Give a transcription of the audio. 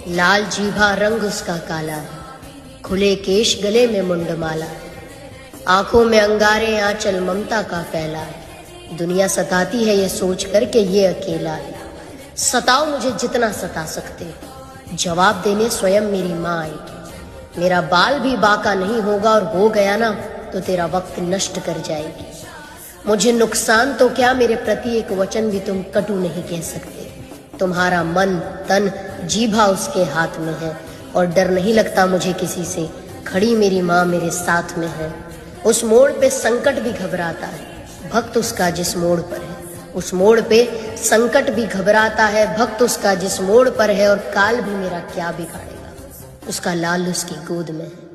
लाल जीभा रंग उसका काला, खुले केश गले में मुंडमाला, आंखों में अंगारे आंचल ममता का फैला है। दुनिया सताती है ये सोच कर के ये अकेला है। सताओ मुझे जितना सता सकते हो, जवाब देने स्वयं मेरी माँ आएगी। मेरा बाल भी बाका नहीं होगा और हो गया ना तो तेरा वक्त नष्ट कर जाएगी। मुझे नुकसान तो क्या, मेरे प्रति एक वचन भी तुम कटु नहीं कह सकते। तुम्हारा मन तन जीभा उसके हाथ में है और डर नहीं लगता मुझे किसी से। खड़ी मेरी माँ मेरे साथ में है। उस मोड़ पे संकट भी घबराता है, भक्त उसका जिस मोड़ पर है। उस मोड़ पे संकट भी घबराता है, भक्त उसका जिस मोड़ पर है। और काल भी मेरा क्या बिगाड़ेगा, उसका लाल उसकी गोद में है।